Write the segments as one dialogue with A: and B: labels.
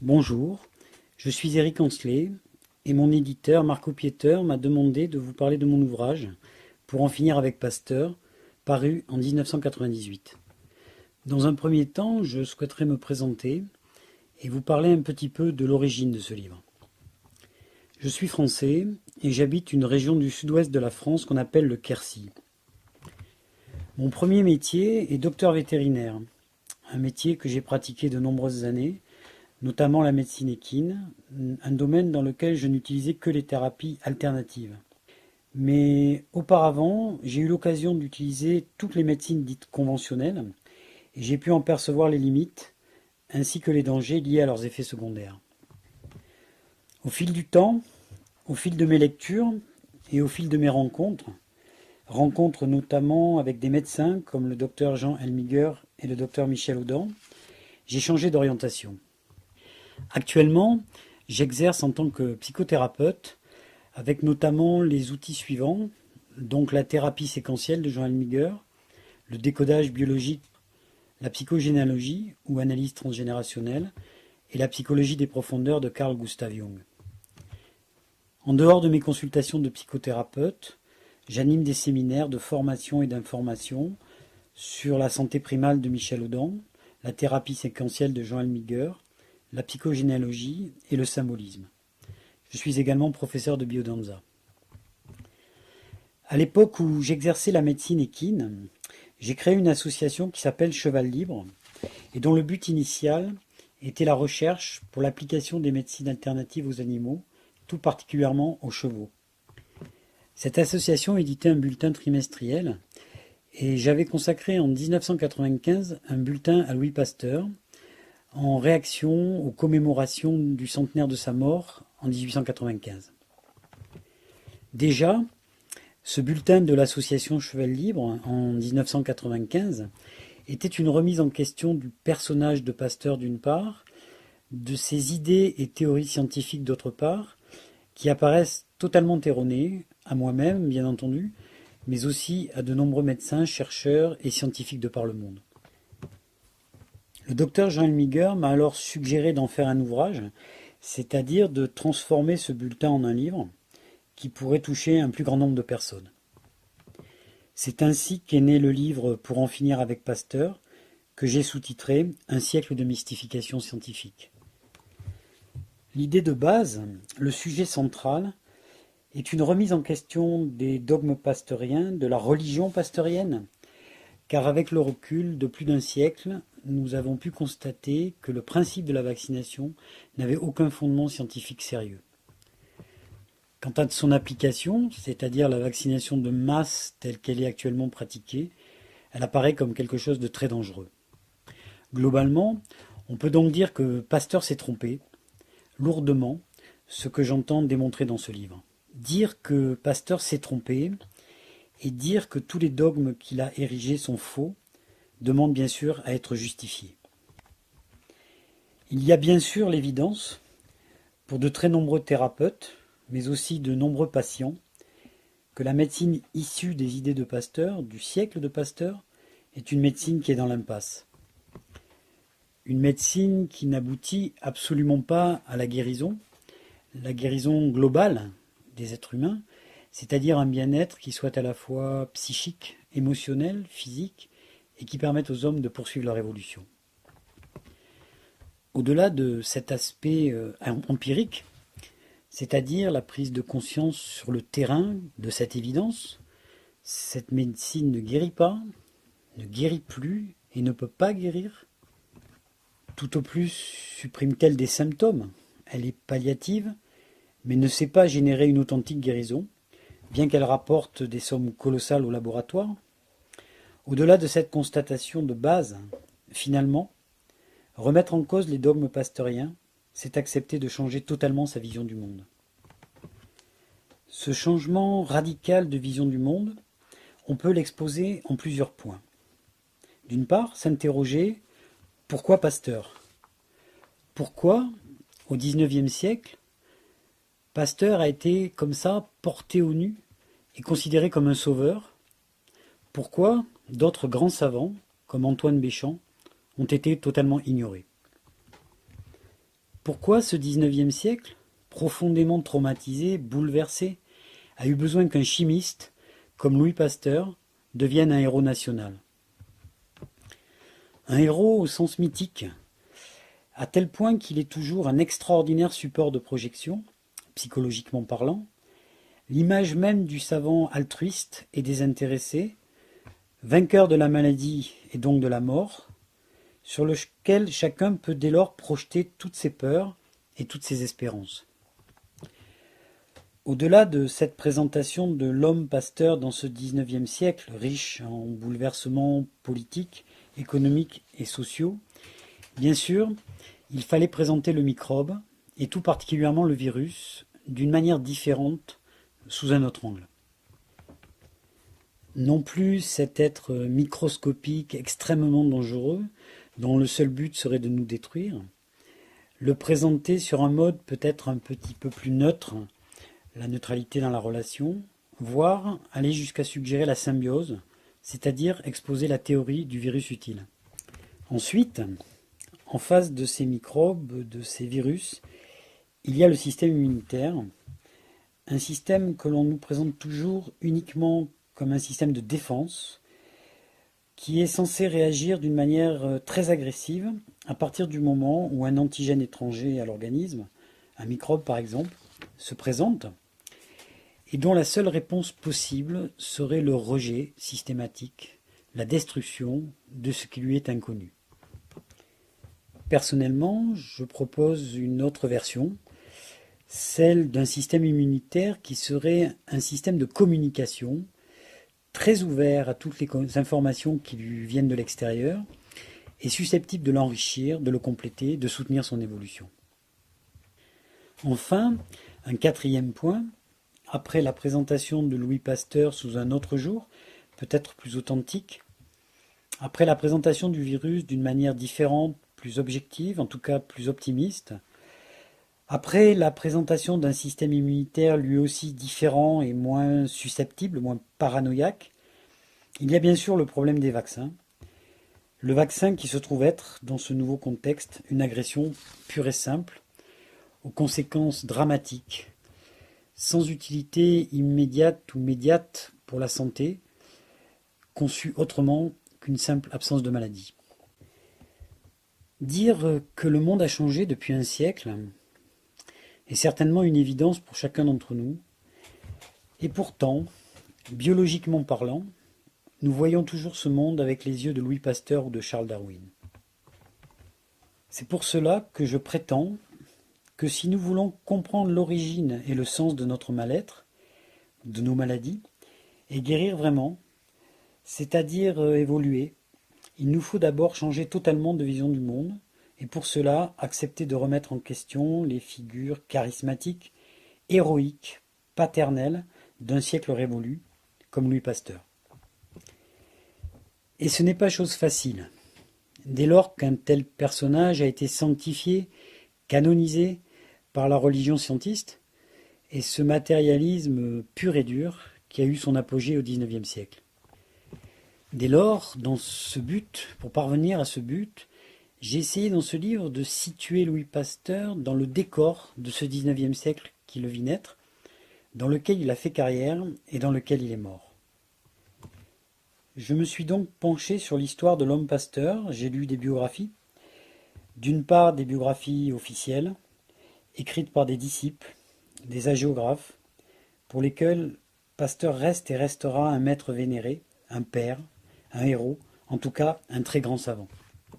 A: Bonjour, je suis Eric Ancelet et mon éditeur Marco Pieter m'a demandé de vous parler de mon ouvrage Pour en finir avec Pasteur, paru en 1998. Dans un premier temps, je souhaiterais me présenter et vous parler un petit peu de l'origine de ce livre. Je suis français et j'habite une région du sud-ouest de la France qu'on appelle le Quercy. Mon premier métier est docteur vétérinaire, un métier que j'ai pratiqué de nombreuses années, notamment la médecine équine, un domaine dans lequel je n'utilisais que les thérapies alternatives. Mais auparavant, j'ai eu l'occasion d'utiliser toutes les médecines dites conventionnelles et j'ai pu en percevoir les limites ainsi que les dangers liés à leurs effets secondaires. Au fil du temps, au fil de mes lectures et au fil de mes rencontres notamment avec des médecins comme le docteur Jean Helmiger et le docteur Michel Audin, j'ai changé d'orientation. Actuellement, j'exerce en tant que psychothérapeute avec notamment les outils suivants, donc la thérapie séquentielle de Jean Helmiger, le décodage biologique, la psychogénéalogie ou analyse transgénérationnelle et la psychologie des profondeurs de Carl Gustav Jung. En dehors de mes consultations de psychothérapeute, j'anime des séminaires de formation et d'information sur la santé primale de Michel Audin, la thérapie séquentielle de Jean Helmiger, la psychogénéalogie et le symbolisme. Je suis également professeur de biodanza. À l'époque où j'exerçais la médecine équine, j'ai créé une association qui s'appelle Cheval Libre et dont le but initial était la recherche pour l'application des médecines alternatives aux animaux, tout particulièrement aux chevaux. Cette association éditait un bulletin trimestriel et j'avais consacré en 1995 un bulletin à Louis Pasteur en réaction aux commémorations du centenaire de sa mort en 1895. Déjà, ce bulletin de l'association Cheval Libre en 1995 était une remise en question du personnage de Pasteur d'une part, de ses idées et théories scientifiques d'autre part, qui apparaissent totalement erronées, à moi-même bien entendu, mais aussi à de nombreux médecins, chercheurs et scientifiques de par le monde. Le docteur Jean Helmiger m'a alors suggéré d'en faire un ouvrage, c'est-à-dire de transformer ce bulletin en un livre qui pourrait toucher un plus grand nombre de personnes. C'est ainsi qu'est né le livre Pour en finir avec Pasteur, que j'ai sous-titré Un siècle de mystification scientifique. L'idée de base, le sujet central, est une remise en question des dogmes pasteuriens, de la religion pasteurienne, car avec le recul de plus d'un siècle, nous avons pu constater que le principe de la vaccination n'avait aucun fondement scientifique sérieux. Quant à son application, c'est-à-dire la vaccination de masse telle qu'elle est actuellement pratiquée, elle apparaît comme quelque chose de très dangereux. Globalement, on peut donc dire que Pasteur s'est trompé, lourdement, ce que j'entends démontrer dans ce livre. Dire que Pasteur s'est trompé et dire que tous les dogmes qu'il a érigés sont faux demande bien sûr à être justifié. Il y a bien sûr l'évidence, pour de très nombreux thérapeutes, mais aussi de nombreux patients, que la médecine issue des idées de Pasteur, du siècle de Pasteur, est une médecine qui est dans l'impasse. Une médecine qui n'aboutit absolument pas à la guérison globale des êtres humains, c'est-à-dire un bien-être qui soit à la fois psychique, émotionnel, physique, et qui permette aux hommes de poursuivre leur évolution. Au-delà de cet aspect empirique, c'est-à-dire la prise de conscience sur le terrain de cette évidence, cette médecine ne guérit pas, ne guérit plus et ne peut pas guérir. Tout au plus supprime-t-elle des symptômes. Elle est palliative, mais ne sait pas générer une authentique guérison, bien qu'elle rapporte des sommes colossales au laboratoire. Au-delà de cette constatation de base, finalement, remettre en cause les dogmes pasteuriens, c'est accepter de changer totalement sa vision du monde. Ce changement radical de vision du monde, on peut l'exposer en plusieurs points. D'une part, s'interroger pourquoi Pasteur ? Pourquoi, au XIXe siècle, Pasteur a été comme ça porté au nu et considéré comme un sauveur ? Pourquoi d'autres grands savants, comme Antoine Béchamp, ont été totalement ignorés ? Pourquoi ce XIXe siècle, profondément traumatisé, bouleversé, a eu besoin qu'un chimiste, comme Louis Pasteur, devienne un héros national? Un héros au sens mythique, à tel point qu'il est toujours un extraordinaire support de projection, psychologiquement parlant, l'image même du savant altruiste et désintéressé, vainqueur de la maladie et donc de la mort, sur lequel chacun peut dès lors projeter toutes ses peurs et toutes ses espérances. Au-delà de cette présentation de l'homme Pasteur dans ce XIXe siècle, riche en bouleversements politiques, économiques et sociaux, bien sûr, il fallait présenter le microbe, et tout particulièrement le virus, d'une manière différente, sous un autre angle. Non plus cet être microscopique extrêmement dangereux, dont le seul but serait de nous détruire, le présenter sur un mode peut-être un petit peu plus neutre, la neutralité dans la relation, voire aller jusqu'à suggérer la symbiose, c'est-à-dire exposer la théorie du virus utile. Ensuite, en face de ces microbes, de ces virus, il y a le système immunitaire, un système que l'on nous présente toujours uniquement comme un système de défense, qui est censé réagir d'une manière très agressive à partir du moment où un antigène étranger à l'organisme, un microbe par exemple, se présente, et dont la seule réponse possible serait le rejet systématique, la destruction de ce qui lui est inconnu. Personnellement, je propose une autre version, celle d'un système immunitaire qui serait un système de communication très ouvert à toutes les informations qui lui viennent de l'extérieur et susceptible de l'enrichir, de le compléter, de soutenir son évolution. Enfin, un quatrième point, après la présentation de Louis Pasteur sous un autre jour, peut-être plus authentique, après la présentation du virus d'une manière différente, plus objective, en tout cas plus optimiste, après la présentation d'un système immunitaire lui aussi différent et moins susceptible, moins paranoïaque, il y a bien sûr le problème des vaccins. Le vaccin qui se trouve être, dans ce nouveau contexte, une agression pure et simple, aux conséquences dramatiques, sans utilité immédiate ou médiate pour la santé, conçue autrement qu'une simple absence de maladie. Dire que le monde a changé depuis un siècle est certainement une évidence pour chacun d'entre nous, et pourtant, biologiquement parlant, nous voyons toujours ce monde avec les yeux de Louis Pasteur ou de Charles Darwin. C'est pour cela que je prétends que si nous voulons comprendre l'origine et le sens de notre mal-être, de nos maladies, et guérir vraiment, c'est-à-dire évoluer, il nous faut d'abord changer totalement de vision du monde, et pour cela accepter de remettre en question les figures charismatiques, héroïques, paternelles d'un siècle révolu, comme Louis Pasteur. Et ce n'est pas chose facile. Dès lors qu'un tel personnage a été sanctifié, canonisé par la religion scientiste, et ce matérialisme pur et dur qui a eu son apogée au XIXe siècle. Dès lors, dans ce but, pour parvenir à ce but, j'ai essayé dans ce livre de situer Louis Pasteur dans le décor de ce XIXe siècle qui le vit naître, dans lequel il a fait carrière et dans lequel il est mort. Je me suis donc penché sur l'histoire de l'homme Pasteur, j'ai lu des biographies, d'une part des biographies officielles, écrites par des disciples, des hagiographes, pour lesquels Pasteur reste et restera un maître vénéré, un père, un héros, en tout cas un très grand savant.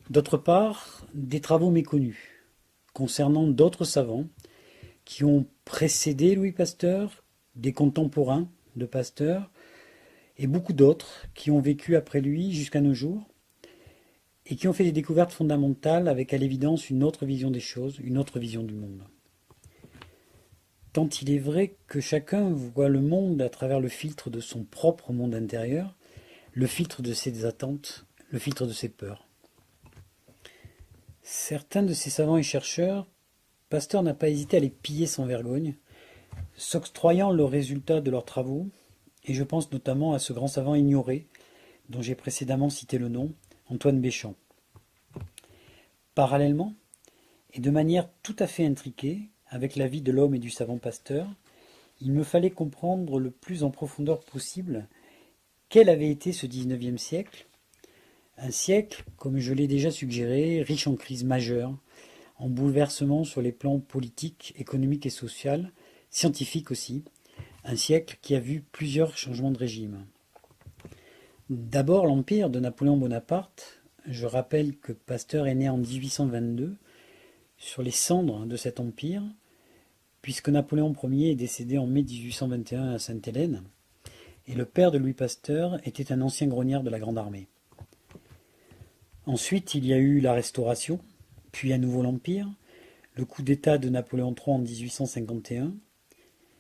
A: D'autre part, des travaux méconnus, concernant d'autres savants qui ont précédé Louis Pasteur, des contemporains de Pasteur, et beaucoup d'autres qui ont vécu après lui jusqu'à nos jours, et qui ont fait des découvertes fondamentales avec à l'évidence une autre vision des choses, une autre vision du monde. Tant il est vrai que chacun voit le monde à travers le filtre de son propre monde intérieur, le filtre de ses attentes, le filtre de ses peurs. Certains de ces savants et chercheurs, Pasteur n'a pas hésité à les piller sans vergogne, s'octroyant le résultat de leurs travaux, et je pense notamment à ce grand savant ignoré, dont j'ai précédemment cité le nom, Antoine Béchamp. Parallèlement, et de manière tout à fait intriquée, avec la vie de l'homme et du savant Pasteur, il me fallait comprendre le plus en profondeur possible quel avait été ce XIXe siècle, un siècle, comme je l'ai déjà suggéré, riche en crises majeures, en bouleversements sur les plans politiques, économiques et social, scientifiques aussi, un siècle qui a vu plusieurs changements de régime. D'abord l'empire de Napoléon Bonaparte. Je rappelle que Pasteur est né en 1822 sur les cendres de cet empire, puisque Napoléon Ier est décédé en mai 1821 à Sainte-Hélène, et le père de Louis Pasteur était un ancien grognard de la Grande Armée. Ensuite, il y a eu la Restauration, puis à nouveau l'Empire, le coup d'État de Napoléon III en 1851,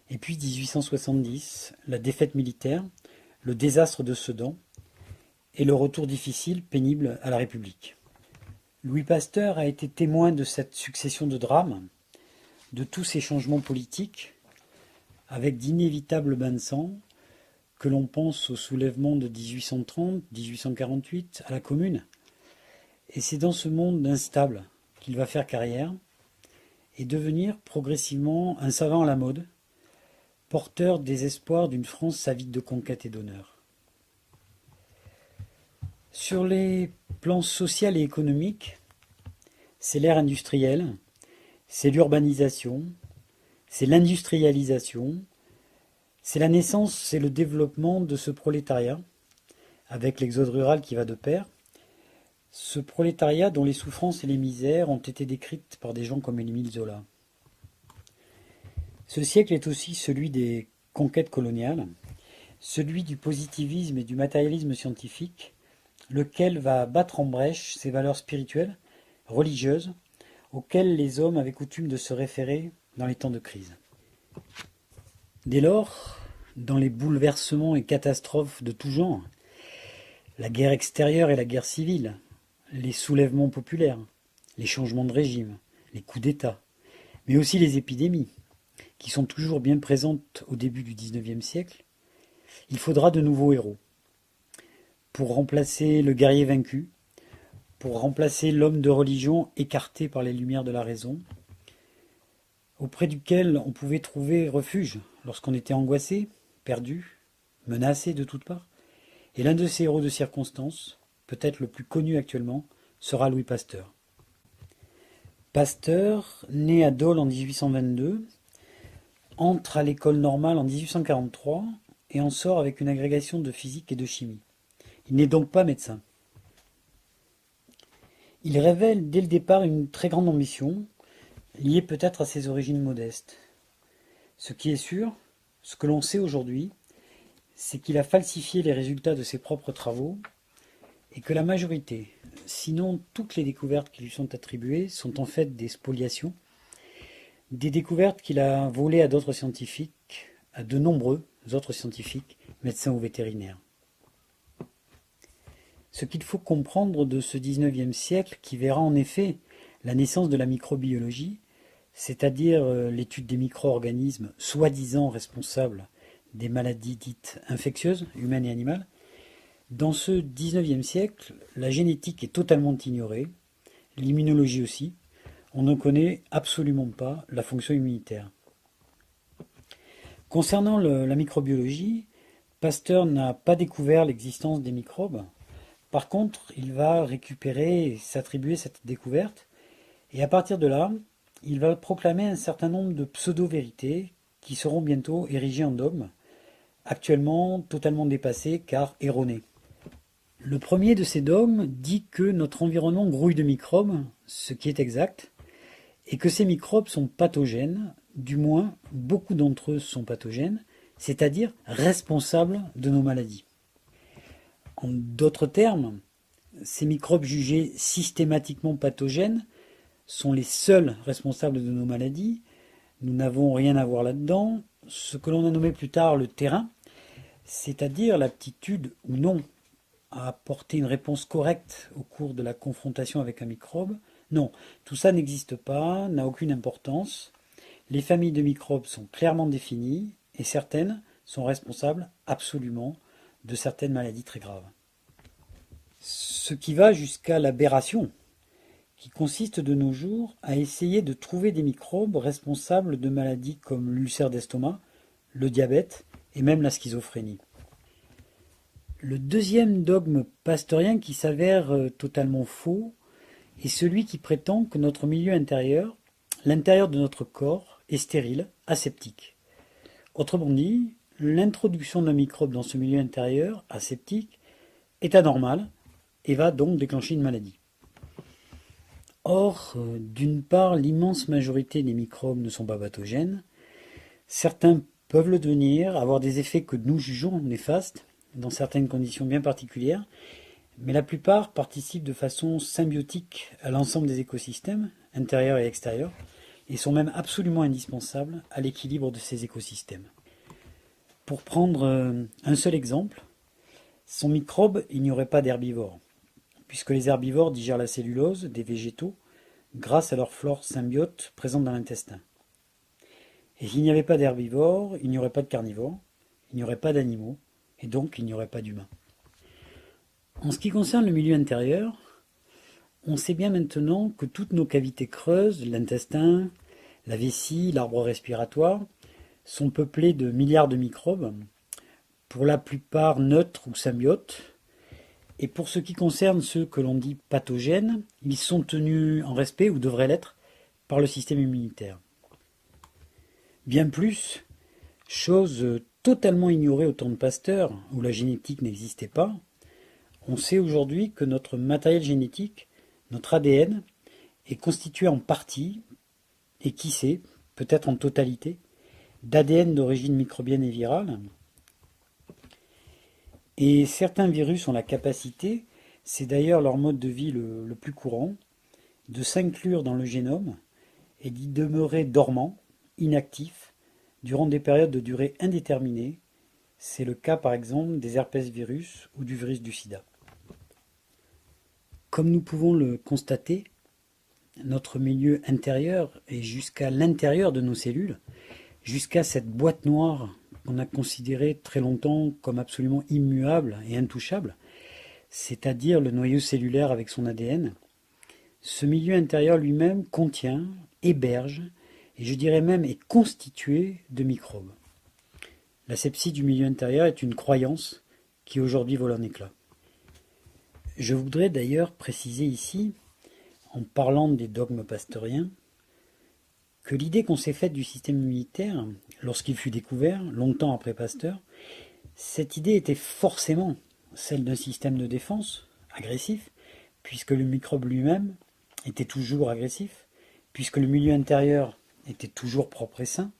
A: et puis 1870, la défaite militaire, le désastre de Sedan, et le retour difficile, pénible à la République. Louis Pasteur a été témoin de cette succession de drames, de tous ces changements politiques, avec d'inévitables bains de sang, que l'on pense au soulèvement de 1830, 1848, à la Commune. Et c'est dans ce monde instable qu'il va faire carrière et devenir progressivement un savant à la mode, porteur des espoirs d'une France avide de conquêtes et d'honneur. Sur les plans social et économique, c'est l'ère industrielle, c'est l'urbanisation, c'est l'industrialisation, c'est la naissance, c'est le développement de ce prolétariat, avec l'exode rural qui va de pair, ce prolétariat dont les souffrances et les misères ont été décrites par des gens comme Émile Zola. Ce siècle est aussi celui des conquêtes coloniales, celui du positivisme et du matérialisme scientifique, lequel va battre en brèche ces valeurs spirituelles, religieuses, auxquelles les hommes avaient coutume de se référer dans les temps de crise. Dès lors, dans les bouleversements et catastrophes de tout genre, la guerre extérieure et la guerre civile, les soulèvements populaires, les changements de régime, les coups d'État, mais aussi les épidémies, qui sont toujours bien présentes au début du XIXe siècle, il faudra de nouveaux héros. Pour remplacer le guerrier vaincu, pour remplacer l'homme de religion écarté par les lumières de la raison, auprès duquel on pouvait trouver refuge lorsqu'on était angoissé, perdu, menacé de toutes parts. Et l'un de ces héros de circonstance, peut-être le plus connu actuellement, sera Louis Pasteur. Pasteur, né à Dole en 1822, entre à l'école normale en 1843 et en sort avec une agrégation de physique et de chimie. Il n'est donc pas médecin. Il révèle dès le départ une très grande ambition, liée peut-être à ses origines modestes. Ce qui est sûr, ce que l'on sait aujourd'hui, c'est qu'il a falsifié les résultats de ses propres travaux et que la majorité, sinon toutes les découvertes qui lui sont attribuées, sont en fait des spoliations, des découvertes qu'il a volées à d'autres scientifiques, à de nombreux autres scientifiques, médecins ou vétérinaires. Ce qu'il faut comprendre de ce XIXe siècle qui verra en effet la naissance de la microbiologie, c'est-à-dire l'étude des micro-organismes soi-disant responsables des maladies dites infectieuses, humaines et animales. Dans ce XIXe siècle, la génétique est totalement ignorée, l'immunologie aussi. On ne connaît absolument pas la fonction immunitaire. Concernant la microbiologie, Pasteur n'a pas découvert l'existence des microbes. Par contre, il va récupérer et s'attribuer cette découverte. Et à partir de là, il va proclamer un certain nombre de pseudo-vérités qui seront bientôt érigées en dogmes, actuellement totalement dépassées car erronées. Le premier de ces dogmes dit que notre environnement grouille de microbes, ce qui est exact, et que ces microbes sont pathogènes, du moins beaucoup d'entre eux sont pathogènes, c'est-à-dire responsables de nos maladies. En d'autres termes, ces microbes jugés systématiquement pathogènes sont les seuls responsables de nos maladies. Nous n'avons rien à voir là-dedans. Ce que l'on a nommé plus tard le terrain, c'est-à-dire l'aptitude ou non à apporter une réponse correcte au cours de la confrontation avec un microbe. Non, tout ça n'existe pas, n'a aucune importance. Les familles de microbes sont clairement définies et certaines sont responsables absolument de certaines maladies très graves. Ce qui va jusqu'à l'aberration, qui consiste de nos jours à essayer de trouver des microbes responsables de maladies comme l'ulcère d'estomac, le diabète et même la schizophrénie. Le deuxième dogme pasteurien qui s'avère totalement faux est celui qui prétend que notre milieu intérieur, l'intérieur de notre corps, est stérile, aseptique. Autrement dit, l'introduction d'un microbe dans ce milieu intérieur, aseptique, est anormale et va donc déclencher une maladie. Or, d'une part, l'immense majorité des microbes ne sont pas pathogènes. Certains peuvent le devenir, avoir des effets que nous jugeons néfastes, dans certaines conditions bien particulières, mais la plupart participent de façon symbiotique à l'ensemble des écosystèmes, intérieurs et extérieurs, et sont même absolument indispensables à l'équilibre de ces écosystèmes. Pour prendre un seul exemple, sans microbes, il n'y aurait pas d'herbivores, puisque les herbivores digèrent la cellulose des végétaux grâce à leur flore symbiote présente dans l'intestin. Et s'il n'y avait pas d'herbivores, il n'y aurait pas de carnivores, il n'y aurait pas d'animaux, et donc il n'y aurait pas d'humains. En ce qui concerne le milieu intérieur, on sait bien maintenant que toutes nos cavités creuses, l'intestin, la vessie, l'arbre respiratoire, sont peuplées de milliards de microbes, pour la plupart neutres ou symbiotes, et pour ce qui concerne ceux que l'on dit pathogènes, ils sont tenus en respect, ou devraient l'être, par le système immunitaire. Bien plus, chose totalement ignorée au temps de Pasteur, où la génétique n'existait pas, on sait aujourd'hui que notre matériel génétique, notre ADN, est constitué en partie, et qui sait, peut-être en totalité, d'ADN d'origine microbienne et virale. Et certains virus ont la capacité, c'est d'ailleurs leur mode de vie le plus courant, de s'inclure dans le génome et d'y demeurer dormant, inactif, durant des périodes de durée indéterminée. C'est le cas par exemple des herpès-virus ou du virus du sida. Comme nous pouvons le constater, notre milieu intérieur est jusqu'à l'intérieur de nos cellules, jusqu'à cette boîte noire qu'on a considérée très longtemps comme absolument immuable et intouchable, c'est-à-dire le noyau cellulaire avec son ADN. Ce milieu intérieur lui-même contient, héberge, et je dirais même est constitué de microbes. L'asepsie du milieu intérieur est une croyance qui aujourd'hui vole en éclats. Je voudrais d'ailleurs préciser ici, en parlant des dogmes pasteuriens, que l'idée qu'on s'est faite du système immunitaire, lorsqu'il fut découvert, longtemps après Pasteur, cette idée était forcément celle d'un système de défense agressif, puisque le microbe lui-même était toujours agressif, puisque le milieu intérieur était toujours propre et sain,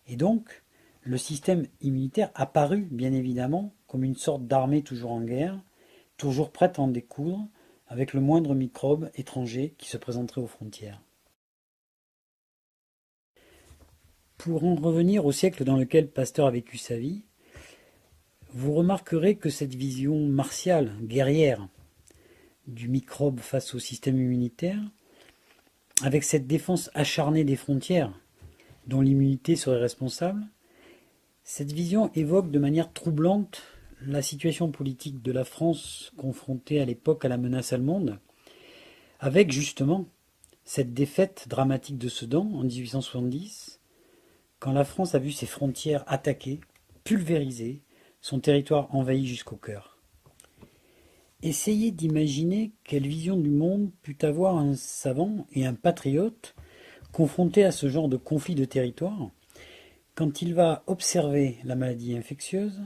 A: et donc le système immunitaire apparut bien évidemment comme une sorte d'armée toujours en guerre, toujours prête à en découdre avec le moindre microbe étranger qui se présenterait aux frontières. Pour en revenir au siècle dans lequel Pasteur a vécu sa vie, vous remarquerez que cette vision martiale, guerrière, du microbe face au système immunitaire, avec cette défense acharnée des frontières dont l'immunité serait responsable, cette vision évoque de manière troublante la situation politique de la France confrontée à l'époque à la menace allemande, avec justement cette défaite dramatique de Sedan en 1870, quand la France a vu ses frontières attaquées, pulvérisées, son territoire envahi jusqu'au cœur. Essayez d'imaginer quelle vision du monde put avoir un savant et un patriote confronté à ce genre de conflit de territoire, quand il va observer la maladie infectieuse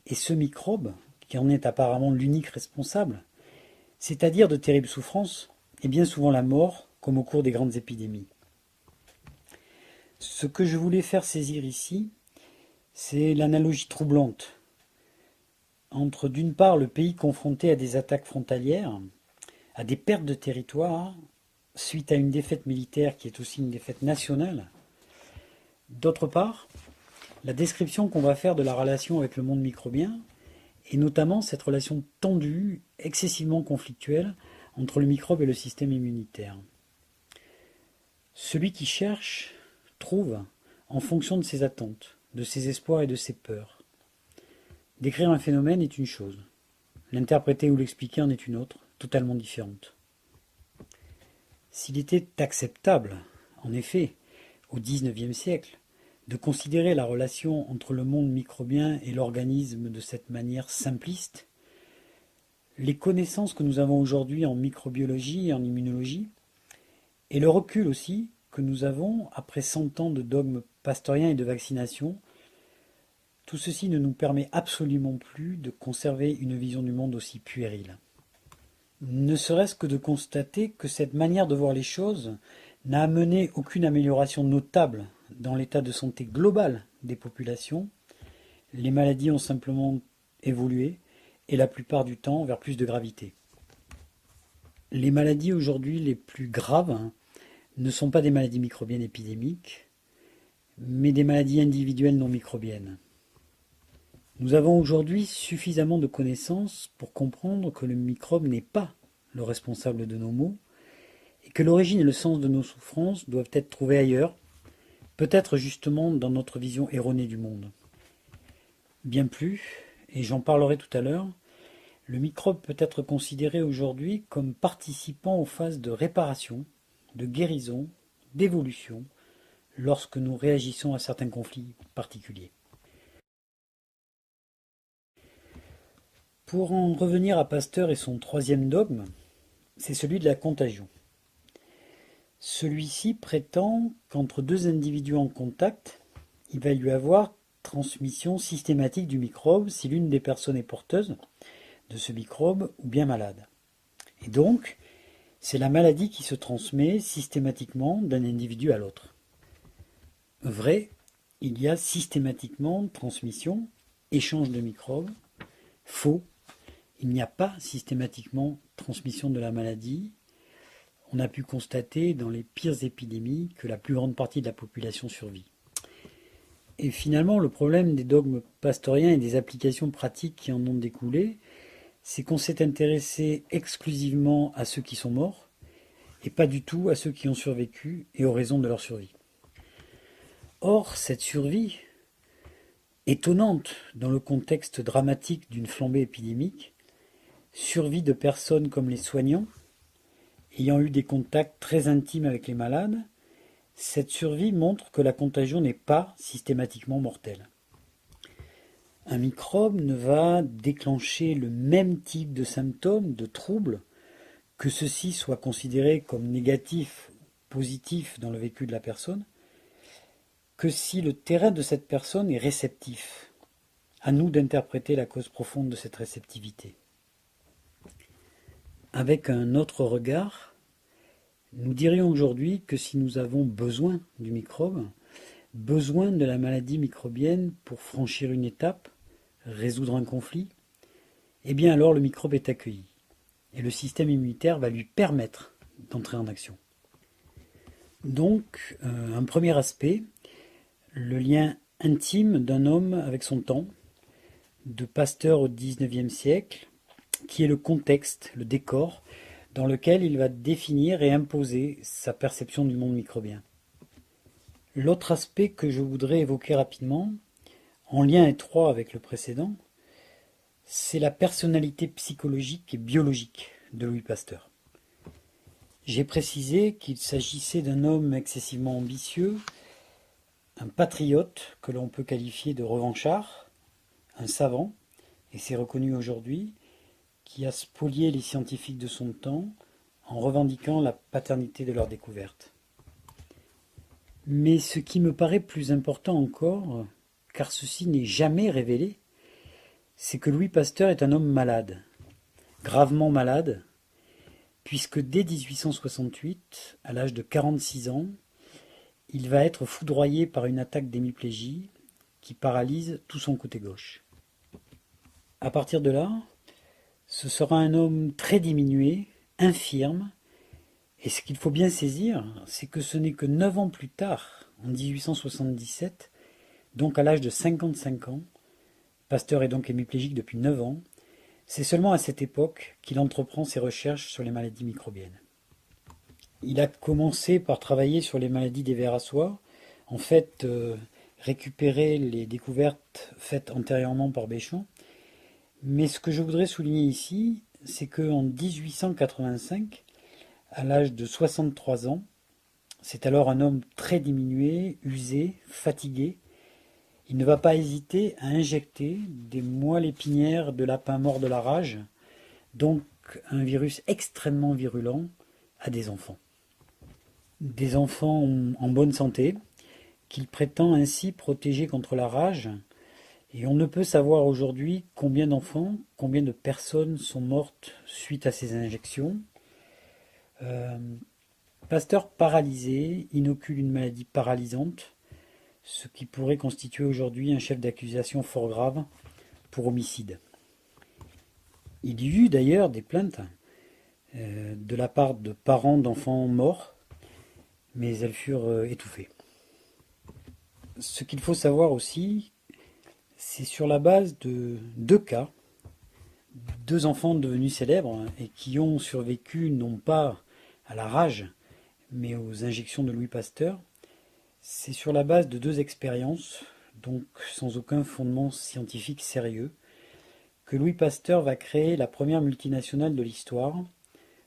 A: et ce microbe, qui en est apparemment l'unique responsable, c'est-à-dire de terribles souffrances et bien souvent la mort, comme au cours des grandes épidémies. Ce que je voulais faire saisir ici, c'est l'analogie troublante entre d'une part le pays confronté à des attaques frontalières, à des pertes de territoire, suite à une défaite militaire qui est aussi une défaite nationale, d'autre part, la description qu'on va faire de la relation avec le monde microbien, et notamment cette relation tendue, excessivement conflictuelle, entre le microbe et le système immunitaire. Celui qui cherche trouve en fonction de ses attentes, de ses espoirs et de ses peurs. Décrire un phénomène est une chose, l'interpréter ou l'expliquer en est une autre, totalement différente. S'il était acceptable, en effet, au XIXe siècle, de considérer la relation entre le monde microbien et l'organisme de cette manière simpliste, les connaissances que nous avons aujourd'hui en microbiologie et en immunologie, et le recul aussi que nous avons après 100 ans de dogmes pasteuriens et de vaccination, tout ceci ne nous permet absolument plus de conserver une vision du monde aussi puérile. Ne serait-ce que de constater que cette manière de voir les choses n'a amené aucune amélioration notable dans l'état de santé global des populations. Les maladies ont simplement évolué, et la plupart du temps vers plus de gravité. Les maladies aujourd'hui les plus graves ne sont pas des maladies microbiennes épidémiques, mais des maladies individuelles non microbiennes. Nous avons aujourd'hui suffisamment de connaissances pour comprendre que le microbe n'est pas le responsable de nos maux et que l'origine et le sens de nos souffrances doivent être trouvés ailleurs, peut-être justement dans notre vision erronée du monde. Bien plus, et j'en parlerai tout à l'heure, le microbe peut être considéré aujourd'hui comme participant aux phases de réparation, de guérison, d'évolution, lorsque nous réagissons à certains conflits particuliers. Pour en revenir à Pasteur et son troisième dogme, c'est celui de la contagion. Celui-ci prétend qu'entre deux individus en contact, il va lui avoir transmission systématique du microbe si l'une des personnes est porteuse de ce microbe ou bien malade. Et donc, c'est la maladie qui se transmet systématiquement d'un individu à l'autre. Vrai, il y a systématiquement transmission, échange de microbes. Faux, il n'y a pas systématiquement transmission de la maladie. On a pu constater dans les pires épidémies que la plus grande partie de la population survit. Et finalement, le problème des dogmes pasteuriens et des applications pratiques qui en ont découlé, c'est qu'on s'est intéressé exclusivement à ceux qui sont morts et pas du tout à ceux qui ont survécu et aux raisons de leur survie. Or, cette survie, étonnante dans le contexte dramatique d'une flambée épidémique, survie de personnes comme les soignants, ayant eu des contacts très intimes avec les malades, cette survie montre que la contagion n'est pas systématiquement mortelle. Un microbe ne va déclencher le même type de symptômes, de troubles, que ceux-ci soient considérés comme négatifs ou positifs dans le vécu de la personne, que si le terrain de cette personne est réceptif. À nous d'interpréter la cause profonde de cette réceptivité. Avec un autre regard, nous dirions aujourd'hui que si nous avons besoin du microbe, besoin de la maladie microbienne pour franchir une étape, résoudre un conflit, eh bien alors le microbe est accueilli et le système immunitaire va lui permettre d'entrer en action. Donc, un premier aspect, le lien intime d'un homme avec son temps, de Pasteur au XIXe siècle, qui est le contexte, le décor, dans lequel il va définir et imposer sa perception du monde microbien. L'autre aspect que je voudrais évoquer rapidement, en lien étroit avec le précédent, c'est la personnalité psychologique et biologique de Louis Pasteur. J'ai précisé qu'il s'agissait d'un homme excessivement ambitieux, un patriote que l'on peut qualifier de revanchard, un savant, et c'est reconnu aujourd'hui, qui a spolié les scientifiques de son temps en revendiquant la paternité de leurs découvertes. Mais ce qui me paraît plus important encore, car ceci n'est jamais révélé, c'est que Louis Pasteur est un homme malade, gravement malade, puisque dès 1868, à l'âge de 46 ans, il va être foudroyé par une attaque d'hémiplégie qui paralyse tout son côté gauche. À partir de là, ce sera un homme très diminué, infirme, et ce qu'il faut bien saisir, c'est que ce n'est que 9 ans plus tard, en 1877, donc à l'âge de 55 ans, Pasteur est donc hémiplégique depuis 9 ans, c'est seulement à cette époque qu'il entreprend ses recherches sur les maladies microbiennes. Il a commencé par travailler sur les maladies des vers à soie, en fait récupérer les découvertes faites antérieurement par Béchamp, mais ce que je voudrais souligner ici, c'est qu'en 1885, à l'âge de 63 ans. C'est alors un homme très diminué, usé, fatigué. Il ne va pas hésiter à injecter des moelles épinières de lapin mort de la rage, donc un virus extrêmement virulent, à des enfants. Des enfants en bonne santé, qu'il prétend ainsi protéger contre la rage. Et on ne peut savoir aujourd'hui combien d'enfants, combien de personnes sont mortes suite à ces injections. Euh, Pasteur paralysé inocule une maladie paralysante, ce qui pourrait constituer aujourd'hui un chef d'accusation fort grave pour homicide. Il y eut d'ailleurs des plaintes de la part de parents d'enfants morts, mais elles furent étouffées. Ce qu'il faut savoir aussi, c'est sur la base de deux cas, deux enfants devenus célèbres et qui ont survécu non pas à la rage, mais aux injections de Louis Pasteur. C'est sur la base de deux expériences, donc sans aucun fondement scientifique sérieux, que Louis Pasteur va créer la première multinationale de l'histoire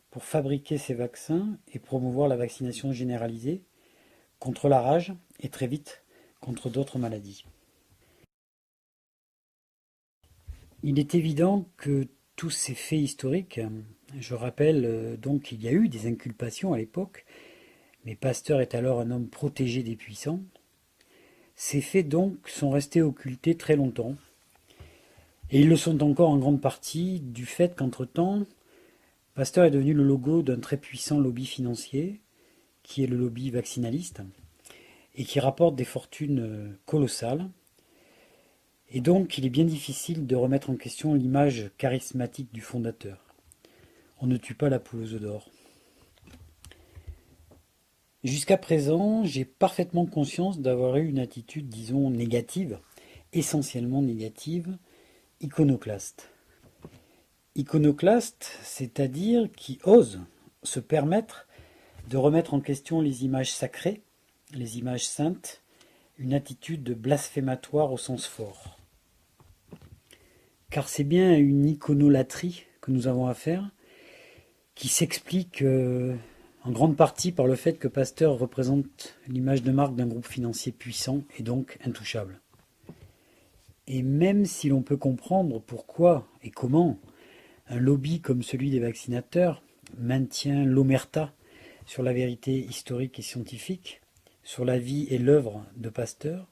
A: pour fabriquer ses vaccins et promouvoir la vaccination généralisée contre la rage et très vite contre d'autres maladies. Il est évident que tous ces faits historiques, je rappelle donc qu'il y a eu des inculpations à l'époque, mais Pasteur est alors un homme protégé des puissants. Ces faits donc sont restés occultés très longtemps, et ils le sont encore en grande partie du fait qu'entre-temps, Pasteur est devenu le logo d'un très puissant lobby financier, qui est le lobby vaccinaliste, et qui rapporte des fortunes colossales. Et donc il est bien difficile de remettre en question l'image charismatique du fondateur. On ne tue pas la poule aux œufs d'or. Jusqu'à présent, j'ai parfaitement conscience d'avoir eu une attitude, disons, négative, essentiellement négative, iconoclaste. Iconoclaste, c'est-à-dire qui ose se permettre de remettre en question les images sacrées, les images saintes, une attitude de blasphématoire au sens fort. Car c'est bien à une iconolatrie que nous avons affaire, qui s'explique en grande partie par le fait que Pasteur représente l'image de marque d'un groupe financier puissant et donc intouchable. Et même si l'on peut comprendre pourquoi et comment un lobby comme celui des vaccinateurs maintient l'omerta sur la vérité historique et scientifique, sur la vie et l'œuvre de Pasteur,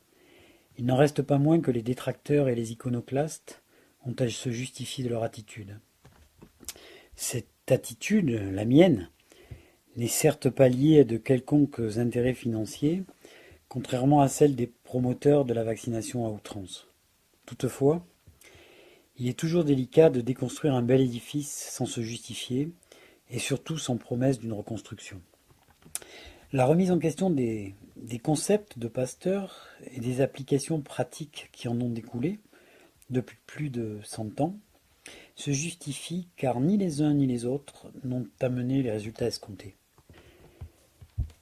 A: il n'en reste pas moins que les détracteurs et les iconoclastes ont à se justifier de leur attitude. Cette attitude, la mienne, n'est certes pas liée à de quelconques intérêts financiers, contrairement à celle des promoteurs de la vaccination à outrance. Toutefois, il est toujours délicat de déconstruire un bel édifice sans se justifier, et surtout sans promesse d'une reconstruction. La remise en question des concepts de Pasteur et des applications pratiques qui en ont découlé, depuis plus de 100 ans, se justifie car ni les uns ni les autres n'ont amené les résultats escomptés.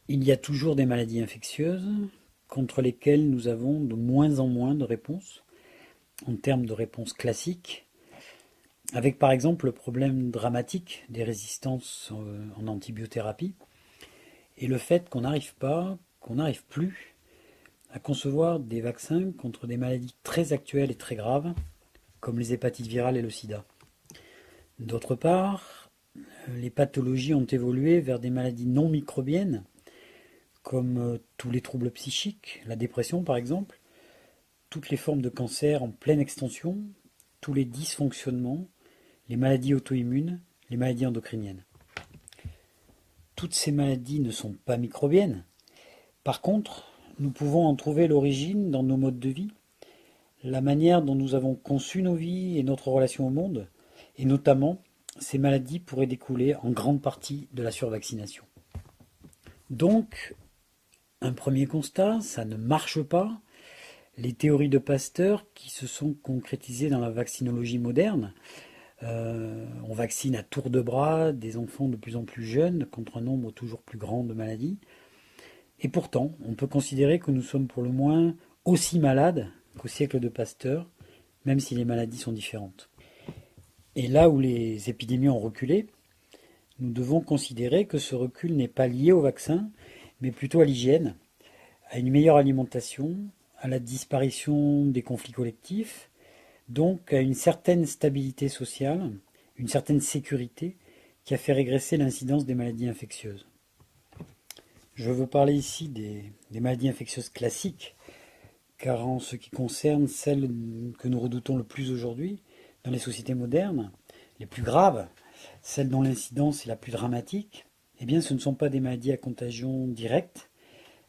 A: Il y a toujours des maladies infectieuses contre lesquelles nous avons de moins en moins de réponses, en termes de réponses classiques, avec par exemple le problème dramatique des résistances en antibiothérapie, et le fait qu'on n'arrive plus à concevoir des vaccins contre des maladies très actuelles et très graves, comme les hépatites virales et le sida. D'autre part, les pathologies ont évolué vers des maladies non microbiennes, comme tous les troubles psychiques, la dépression par exemple, toutes les formes de cancer en pleine extension, tous les dysfonctionnements, les maladies auto-immunes, les maladies endocriniennes. Toutes ces maladies ne sont pas microbiennes. Par contre, nous pouvons en trouver l'origine dans nos modes de vie, la manière dont nous avons conçu nos vies et notre relation au monde, et notamment, ces maladies pourraient découler en grande partie de la survaccination. Donc, un premier constat, ça ne marche pas. Les théories de Pasteur qui se sont concrétisées dans la vaccinologie moderne, on vaccine à tour de bras des enfants de plus en plus jeunes contre un nombre toujours plus grand de maladies. Et pourtant, on peut considérer que nous sommes pour le moins aussi malades qu'au siècle de Pasteur, même si les maladies sont différentes. Et là où les épidémies ont reculé, nous devons considérer que ce recul n'est pas lié au vaccin, mais plutôt à l'hygiène, à une meilleure alimentation, à la disparition des conflits collectifs, donc à une certaine stabilité sociale, une certaine sécurité qui a fait régresser l'incidence des maladies infectieuses. Je veux parler ici des maladies infectieuses classiques, car en ce qui concerne celles que nous redoutons le plus aujourd'hui dans les sociétés modernes, les plus graves, celles dont l'incidence est la plus dramatique, eh bien ce ne sont pas des maladies à contagion directe,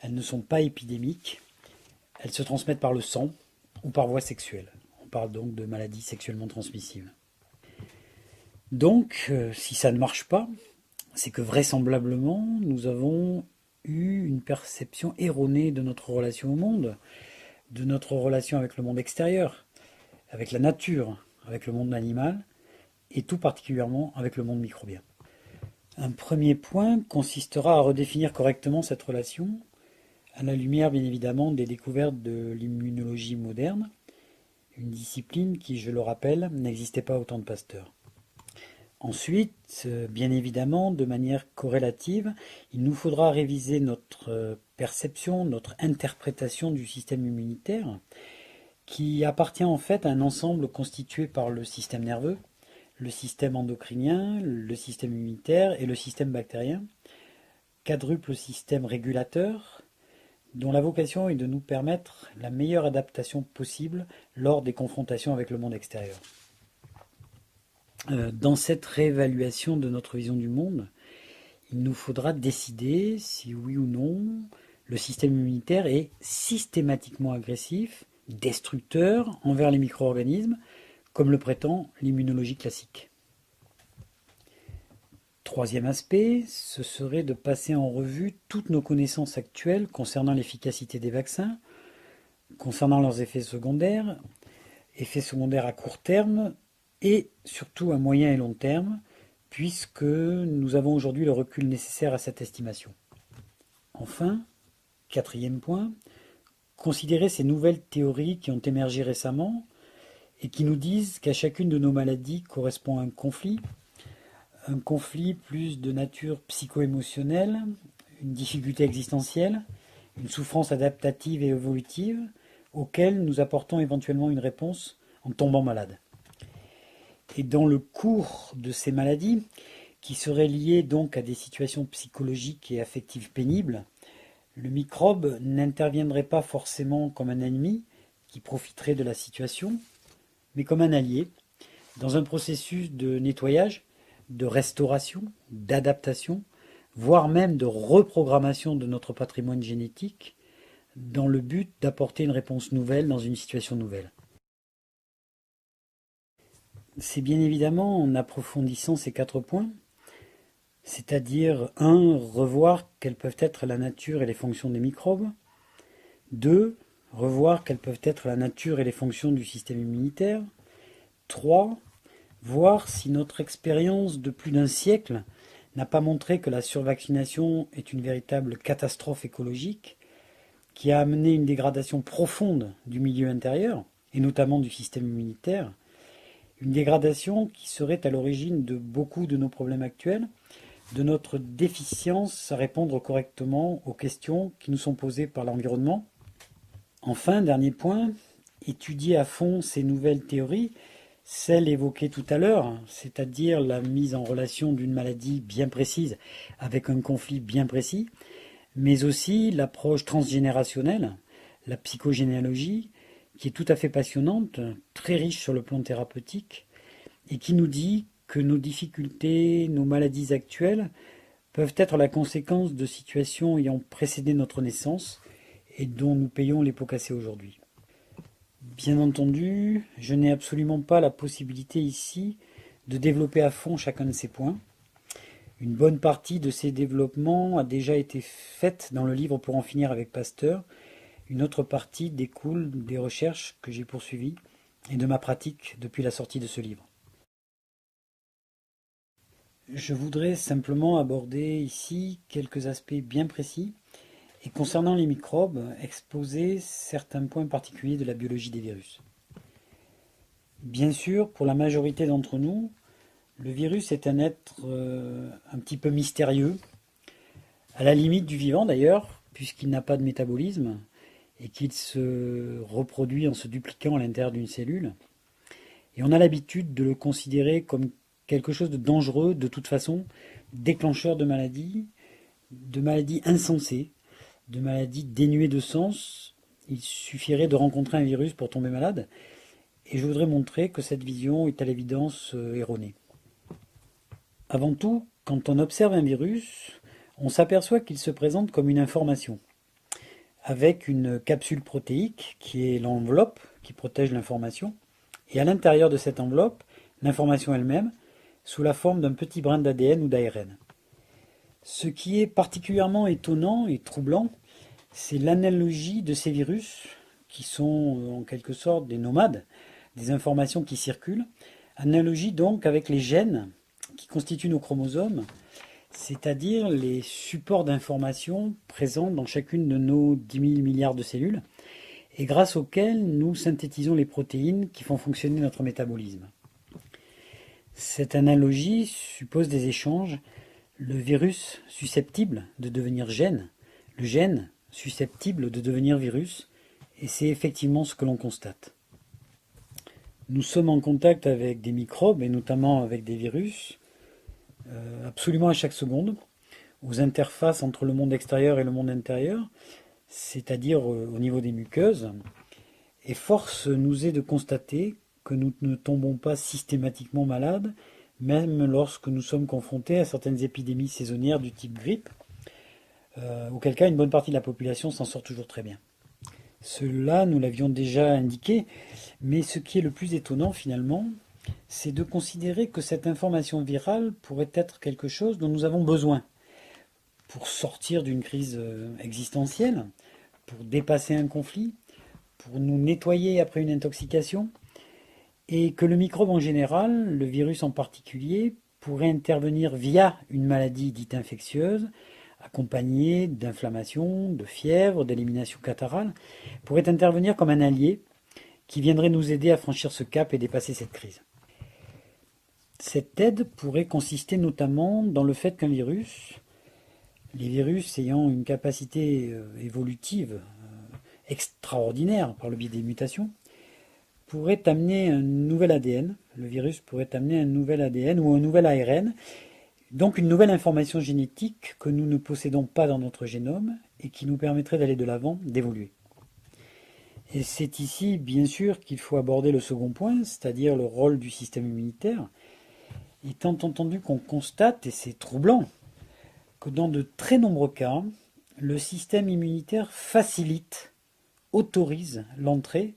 A: elles ne sont pas épidémiques, elles se transmettent par le sang ou par voie sexuelle. On parle donc de maladies sexuellement transmissibles. Donc, si ça ne marche pas, c'est que vraisemblablement, nous avons eu une perception erronée de notre relation au monde, de notre relation avec le monde extérieur, avec la nature, avec le monde animal, et tout particulièrement avec le monde microbien. Un premier point consistera à redéfinir correctement cette relation, à la lumière bien évidemment des découvertes de l'immunologie moderne, une discipline qui, je le rappelle, n'existait pas au temps de Pasteur. Ensuite, bien évidemment, de manière corrélative, il nous faudra réviser notre perception, notre interprétation du système immunitaire, qui appartient en fait à un ensemble constitué par le système nerveux, le système endocrinien, le système immunitaire et le système bactérien, quadruple système régulateur, dont la vocation est de nous permettre la meilleure adaptation possible lors des confrontations avec le monde extérieur. Dans cette réévaluation de notre vision du monde, il nous faudra décider si oui ou non le système immunitaire est systématiquement agressif, destructeur envers les micro-organismes, comme le prétend l'immunologie classique. Troisième aspect, ce serait de passer en revue toutes nos connaissances actuelles concernant l'efficacité des vaccins, concernant leurs effets secondaires à court terme, et surtout à moyen et long terme, puisque nous avons aujourd'hui le recul nécessaire à cette estimation. Enfin, quatrième point, considérer ces nouvelles théories qui ont émergé récemment et qui nous disent qu'à chacune de nos maladies correspond un conflit plus de nature psycho-émotionnelle, une difficulté existentielle, une souffrance adaptative et évolutive, auquel nous apportons éventuellement une réponse en tombant malade. Et dans le cours de ces maladies, qui seraient liées donc à des situations psychologiques et affectives pénibles, le microbe n'interviendrait pas forcément comme un ennemi qui profiterait de la situation, mais comme un allié, dans un processus de nettoyage, de restauration, d'adaptation, voire même de reprogrammation de notre patrimoine génétique, dans le but d'apporter une réponse nouvelle dans une situation nouvelle. C'est bien évidemment en approfondissant ces 4 points, c'est-à-dire 1. Revoir quelles peuvent être la nature et les fonctions des microbes, 2. Revoir quelles peuvent être la nature et les fonctions du système immunitaire, 3. Voir si notre expérience de plus d'un siècle n'a pas montré que la survaccination est une véritable catastrophe écologique qui a amené une dégradation profonde du milieu intérieur, et notamment du système immunitaire, une dégradation qui serait à l'origine de beaucoup de nos problèmes actuels, de notre déficience à répondre correctement aux questions qui nous sont posées par l'environnement. Enfin, dernier point, étudier à fond ces nouvelles théories, celles évoquées tout à l'heure, c'est-à-dire la mise en relation d'une maladie bien précise avec un conflit bien précis, mais aussi l'approche transgénérationnelle, la psychogénéalogie, qui est tout à fait passionnante, très riche sur le plan thérapeutique, et qui nous dit que nos difficultés, nos maladies actuelles peuvent être la conséquence de situations ayant précédé notre naissance et dont nous payons les pots cassés aujourd'hui. Bien entendu, je n'ai absolument pas la possibilité ici de développer à fond chacun de ces points. Une bonne partie de ces développements a déjà été faite dans le livre Pour en finir avec Pasteur. Une autre partie découle des recherches que j'ai poursuivies et de ma pratique depuis la sortie de ce livre. Je voudrais simplement aborder ici quelques aspects bien précis et concernant les microbes, exposer certains points particuliers de la biologie des virus. Bien sûr, pour la majorité d'entre nous, Le virus est un être un petit peu mystérieux, à la limite du vivant d'ailleurs, puisqu'il n'a pas de métabolisme et qu'il se reproduit en se dupliquant à l'intérieur d'une cellule. Et on a l'habitude de le considérer comme quelque chose de dangereux de toute façon, déclencheur de maladies insensées, de maladies dénuées de sens. Il suffirait de rencontrer un virus pour tomber malade. Et je voudrais montrer que cette vision est à l'évidence erronée. Avant tout, quand on observe un virus, on s'aperçoit qu'il se présente comme une information, avec une capsule protéique qui est l'enveloppe qui protège l'information, et à l'intérieur de cette enveloppe, l'information elle-même, sous la forme d'un petit brin d'ADN ou d'ARN. Ce qui est particulièrement étonnant et troublant, c'est l'analogie de ces virus, qui sont en quelque sorte des nomades, des informations qui circulent, analogie donc avec les gènes qui constituent nos chromosomes, c'est-à-dire les supports d'informations présents dans chacune de nos 10 000 milliards de cellules, et grâce auxquels nous synthétisons les protéines qui font fonctionner notre métabolisme. Cette analogie suppose des échanges, le virus susceptible de devenir gène, le gène susceptible de devenir virus, et c'est effectivement ce que l'on constate. Nous sommes en contact avec des microbes, et notamment avec des virus, absolument à chaque seconde, aux interfaces entre le monde extérieur et le monde intérieur, c'est-à-dire au niveau des muqueuses, et force nous est de constater que nous ne tombons pas systématiquement malades, même lorsque nous sommes confrontés à certaines épidémies saisonnières du type grippe, auquel cas une bonne partie de la population s'en sort toujours très bien. Cela, nous l'avions déjà indiqué, mais ce qui est le plus étonnant finalement, c'est de considérer que cette information virale pourrait être quelque chose dont nous avons besoin pour sortir d'une crise existentielle, pour dépasser un conflit, pour nous nettoyer après une intoxication, et que le microbe en général, le virus en particulier, pourrait intervenir via une maladie dite infectieuse, accompagnée d'inflammation, de fièvre, d'élimination catarrhale, pourrait intervenir comme un allié qui viendrait nous aider à franchir ce cap et dépasser cette crise. Cette aide pourrait consister notamment dans le fait qu'un virus, les virus ayant une capacité évolutive extraordinaire par le biais des mutations, pourrait amener un nouvel ADN, le virus pourrait amener un nouvel ADN ou un nouvel ARN, donc une nouvelle information génétique que nous ne possédons pas dans notre génome et qui nous permettrait d'aller de l'avant, d'évoluer. Et c'est ici, bien sûr, qu'il faut aborder le second point, c'est-à-dire le rôle du système immunitaire, étant entendu qu'on constate, et c'est troublant, que dans de très nombreux cas, le système immunitaire facilite, autorise l'entrée,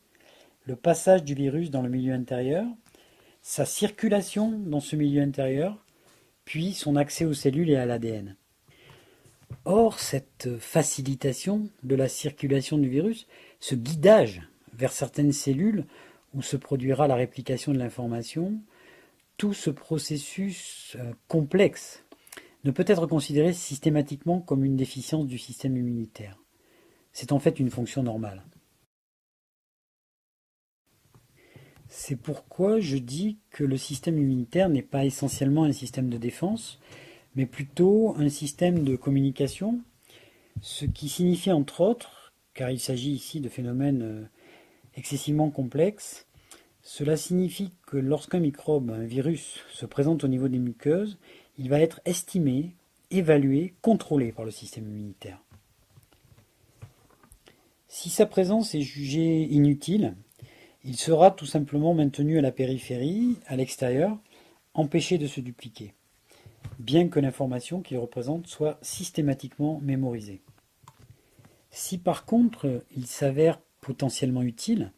A: le passage du virus dans le milieu intérieur, sa circulation dans ce milieu intérieur, puis son accès aux cellules et à l'ADN. Or, cette facilitation de la circulation du virus, ce guidage vers certaines cellules où se produira la réplication de l'information, tout ce processus complexe ne peut être considéré systématiquement comme une déficience du système immunitaire. C'est en fait une fonction normale. C'est pourquoi je dis que le système immunitaire n'est pas essentiellement un système de défense, mais plutôt un système de communication, ce qui signifie entre autres, car il s'agit ici de phénomènes excessivement complexes, cela signifie que lorsqu'un microbe, un virus, se présente au niveau des muqueuses, il va être estimé, évalué, contrôlé par le système immunitaire. Si sa présence est jugée inutile, il sera tout simplement maintenu à la périphérie, à l'extérieur, empêché de se dupliquer, bien que l'information qu'il représente soit systématiquement mémorisée. Si par contre il s'avère potentiellement utile,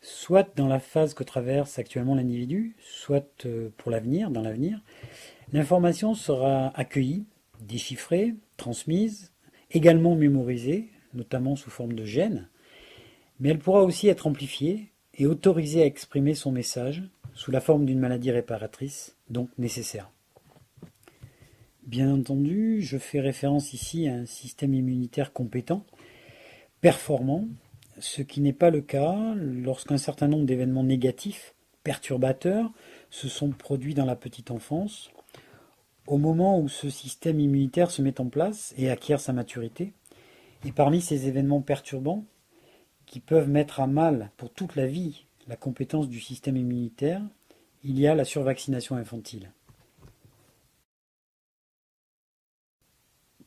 A: soit dans la phase que traverse actuellement l'individu, soit pour l'avenir, dans l'avenir, l'information sera accueillie, déchiffrée, transmise, également mémorisée, notamment sous forme de gènes, mais elle pourra aussi être amplifiée et autorisée à exprimer son message sous la forme d'une maladie réparatrice, donc nécessaire. Bien entendu, je fais référence ici à un système immunitaire compétent, performant, ce qui n'est pas le cas lorsqu'un certain nombre d'événements négatifs perturbateurs se sont produits dans la petite enfance, au moment où ce système immunitaire se met en place et acquiert sa maturité. Et parmi ces événements perturbants, qui peuvent mettre à mal pour toute la vie la compétence du système immunitaire, il y a la survaccination infantile.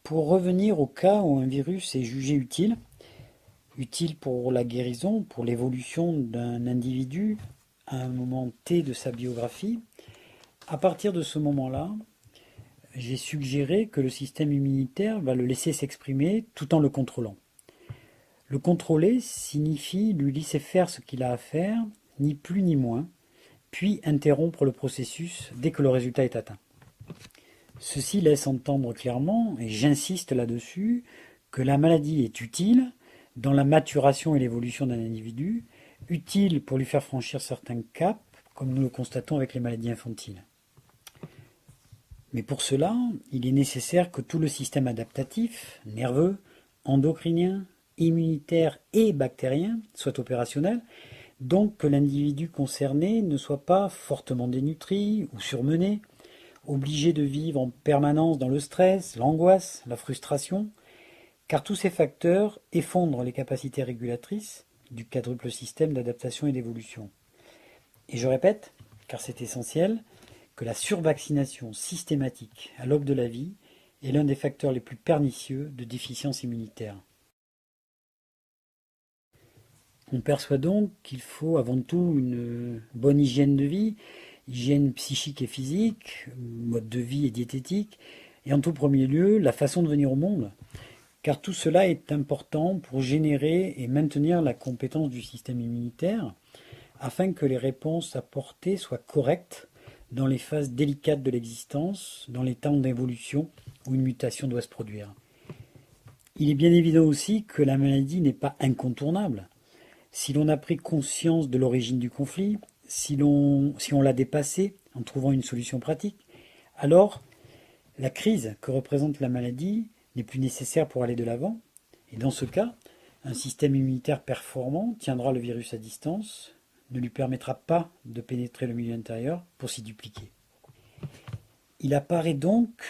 A: Pour revenir au cas où un virus est jugé utile pour la guérison, pour l'évolution d'un individu à un moment T de sa biographie, à partir de ce moment-là, j'ai suggéré que le système immunitaire va le laisser s'exprimer tout en le contrôlant. Le contrôler signifie lui laisser faire ce qu'il a à faire, ni plus ni moins, puis interrompre le processus dès que le résultat est atteint. Ceci laisse entendre clairement, et j'insiste là-dessus, que la maladie est utile dans la maturation et l'évolution d'un individu, utile pour lui faire franchir certains caps, comme nous le constatons avec les maladies infantiles. Mais pour cela, il est nécessaire que tout le système adaptatif, nerveux, endocrinien, immunitaire et bactérien soit opérationnel, donc que l'individu concerné ne soit pas fortement dénutri ou surmené, obligé de vivre en permanence dans le stress, l'angoisse, la frustration, car tous ces facteurs effondrent les capacités régulatrices du quadruple système d'adaptation et d'évolution. Et je répète, car c'est essentiel, que la survaccination systématique à l'aube de la vie est l'un des facteurs les plus pernicieux de déficience immunitaire. On perçoit donc qu'il faut avant tout une bonne hygiène de vie, hygiène psychique et physique, mode de vie et diététique, et en tout premier lieu, la façon de venir au monde, car tout cela est important pour générer et maintenir la compétence du système immunitaire, afin que les réponses apportées soient correctes dans les phases délicates de l'existence, dans les temps d'évolution où une mutation doit se produire. Il est bien évident aussi que la maladie n'est pas incontournable. Si l'on a pris conscience de l'origine du conflit, si on l'a dépassé en trouvant une solution pratique, alors la crise que représente la maladie n'est plus nécessaire pour aller de l'avant. Et dans ce cas, un système immunitaire performant tiendra le virus à distance, ne lui permettra pas de pénétrer le milieu intérieur pour s'y dupliquer. Il apparaît donc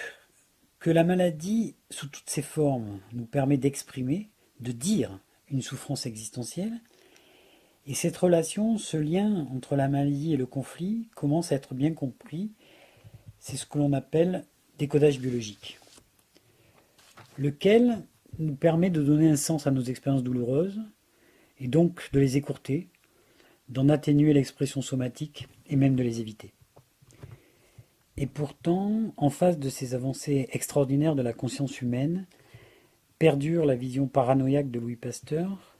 A: que la maladie, sous toutes ses formes, nous permet d'exprimer, de dire une souffrance existentielle. Et cette relation, ce lien entre la maladie et le conflit commence à être bien compris. C'est ce que l'on appelle décodage biologique, lequel nous permet de donner un sens à nos expériences douloureuses et donc de les écourter, d'en atténuer l'expression somatique et même de les éviter. Et pourtant, en face de ces avancées extraordinaires de la conscience humaine, perdure la vision paranoïaque de Louis Pasteur,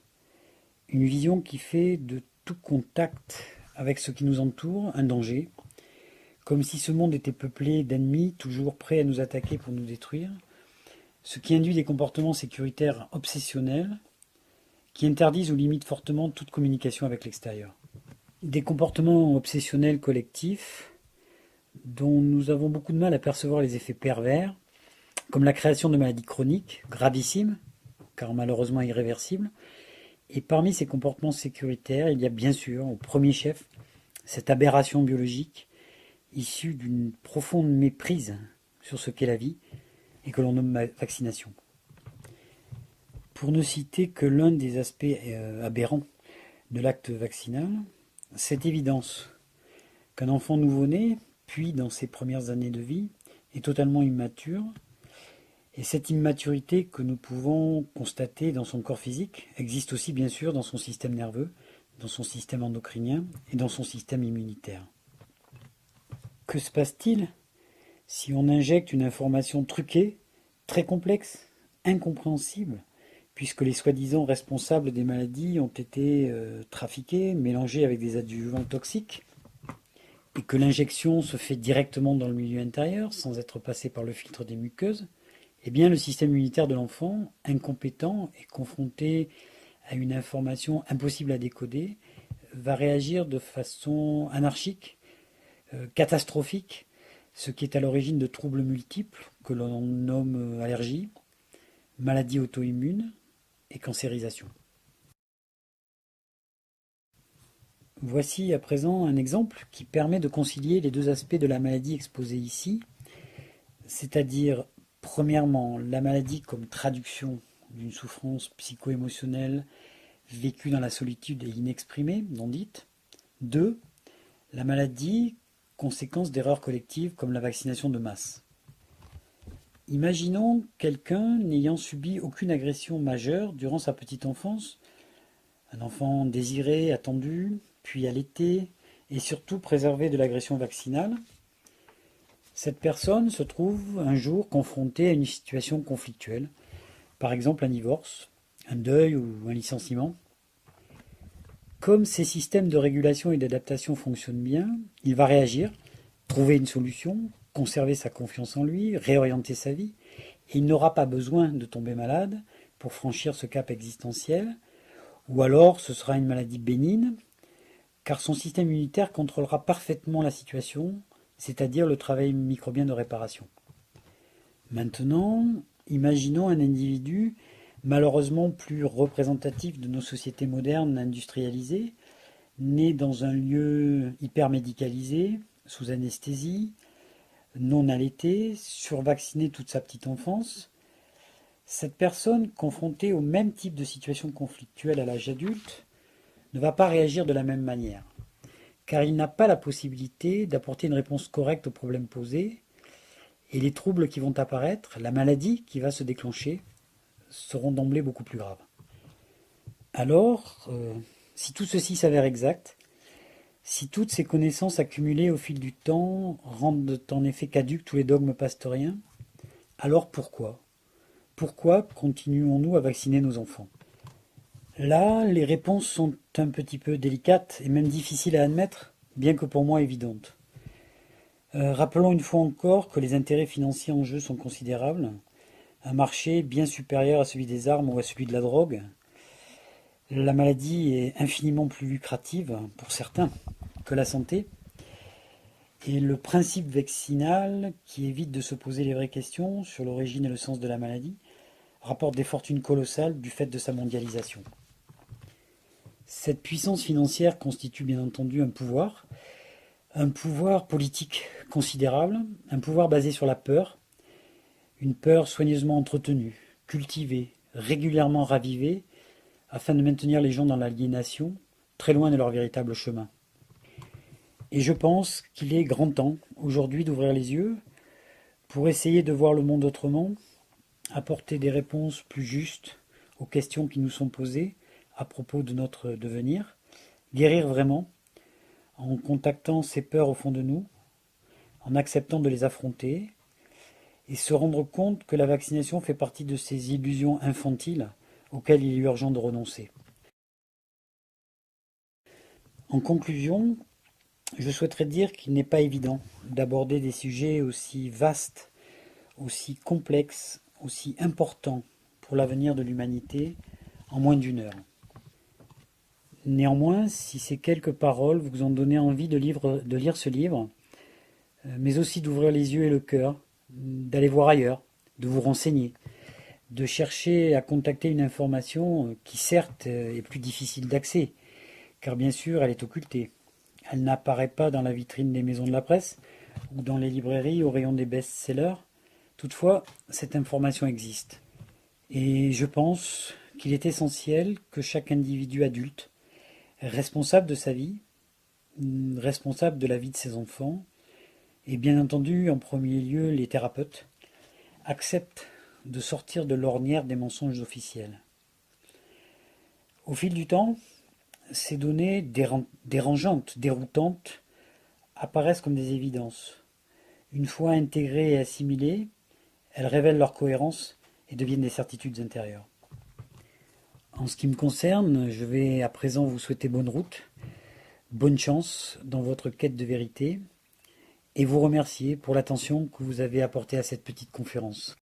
A: une vision qui fait de tout contact avec ce qui nous entoure un danger, comme si ce monde était peuplé d'ennemis toujours prêts à nous attaquer pour nous détruire, ce qui induit des comportements sécuritaires obsessionnels qui interdisent ou limitent fortement toute communication avec l'extérieur. Des comportements obsessionnels collectifs dont nous avons beaucoup de mal à percevoir les effets pervers, comme la création de maladies chroniques, gravissimes, car malheureusement irréversibles. Et parmi ces comportements sécuritaires, il y a bien sûr, au premier chef, cette aberration biologique issue d'une profonde méprise sur ce qu'est la vie et que l'on nomme vaccination. Pour ne citer que l'un des aspects aberrants de l'acte vaccinal, cette évidence qu'un enfant nouveau-né, puis dans ses premières années de vie, est totalement immature, et cette immaturité que nous pouvons constater dans son corps physique existe aussi bien sûr dans son système nerveux, dans son système endocrinien et dans son système immunitaire. Que se passe-t-il si on injecte une information truquée, très complexe, incompréhensible, puisque les soi-disant responsables des maladies ont été trafiqués, mélangés avec des adjuvants toxiques, et que l'injection se fait directement dans le milieu intérieur, sans être passée par le filtre des muqueuses, eh bien le système immunitaire de l'enfant, incompétent et confronté à une information impossible à décoder, va réagir de façon anarchique, catastrophique, ce qui est à l'origine de troubles multiples que l'on nomme allergie, maladie auto-immune et cancérisation. Voici à présent un exemple qui permet de concilier les deux aspects de la maladie exposés ici, c'est-à-dire, premièrement, la maladie comme traduction d'une souffrance psycho-émotionnelle vécue dans la solitude et inexprimée, non dite. Deux, la maladie, conséquence d'erreurs collectives comme la vaccination de masse. Imaginons quelqu'un n'ayant subi aucune agression majeure durant sa petite enfance, un enfant désiré, attendu, puis allaité, et surtout préservé de l'agression vaccinale. Cette personne se trouve un jour confrontée à une situation conflictuelle, par exemple un divorce, un deuil ou un licenciement. Comme ces systèmes de régulation et d'adaptation fonctionnent bien, il va réagir, trouver une solution, conserver sa confiance en lui, réorienter sa vie, et il n'aura pas besoin de tomber malade pour franchir ce cap existentiel, ou alors ce sera une maladie bénigne, car son système immunitaire contrôlera parfaitement la situation, c'est-à-dire le travail microbien de réparation. Maintenant, imaginons un individu malheureusement plus représentatif de nos sociétés modernes industrialisées, né dans un lieu hyper médicalisé, sous anesthésie, non allaité, survacciné toute sa petite enfance. Cette personne, confrontée au même type de situation conflictuelle à l'âge adulte, ne va pas réagir de la même manière, car il n'a pas la possibilité d'apporter une réponse correcte aux problèmes posés, et les troubles qui vont apparaître, la maladie qui va se déclencher, seront d'emblée beaucoup plus graves. Alors, si tout ceci s'avère exact, si toutes ces connaissances accumulées au fil du temps rendent en effet caducs tous les dogmes pastoriens, alors pourquoi? Pourquoi continuons-nous à vacciner nos enfants? Là, les réponses sont un petit peu délicates et même difficiles à admettre, bien que pour moi évidentes. Rappelons une fois encore que les intérêts financiers en jeu sont considérables, un marché bien supérieur à celui des armes ou à celui de la drogue. La maladie est infiniment plus lucrative, pour certains, que la santé. Et le principe vaccinal, qui évite de se poser les vraies questions sur l'origine et le sens de la maladie, rapporte des fortunes colossales du fait de sa mondialisation. Cette puissance financière constitue bien entendu un pouvoir politique considérable, un pouvoir basé sur la peur, une peur soigneusement entretenue, cultivée, régulièrement ravivée, afin de maintenir les gens dans l'aliénation, très loin de leur véritable chemin. Et je pense qu'il est grand temps, aujourd'hui, d'ouvrir les yeux pour essayer de voir le monde autrement, apporter des réponses plus justes aux questions qui nous sont posées à propos de notre devenir, guérir vraiment, en contactant ces peurs au fond de nous, en acceptant de les affronter, et se rendre compte que la vaccination fait partie de ces illusions infantiles auxquelles il est urgent de renoncer. En conclusion, je souhaiterais dire qu'il n'est pas évident d'aborder des sujets aussi vastes, aussi complexes, aussi importants pour l'avenir de l'humanité en moins d'une heure. Néanmoins, si ces quelques paroles vous ont donné envie de lire ce livre, mais aussi d'ouvrir les yeux et le cœur, d'aller voir ailleurs, de vous renseigner, de chercher à contacter une information qui certes est plus difficile d'accès, car bien sûr elle est occultée. Elle n'apparaît pas dans la vitrine des maisons de la presse ou dans les librairies au rayon des best-sellers. Toutefois, cette information existe. Et je pense qu'il est essentiel que chaque individu adulte, responsable de sa vie, responsable de la vie de ses enfants, et bien entendu en premier lieu les thérapeutes, acceptent de sortir de l'ornière des mensonges officiels. Au fil du temps, ces données dérangeantes, déroutantes, apparaissent comme des évidences. Une fois intégrées et assimilées, elles révèlent leur cohérence et deviennent des certitudes intérieures. En ce qui me concerne, je vais à présent vous souhaiter bonne route, bonne chance dans votre quête de vérité, et vous remercier pour l'attention que vous avez apportée à cette petite conférence.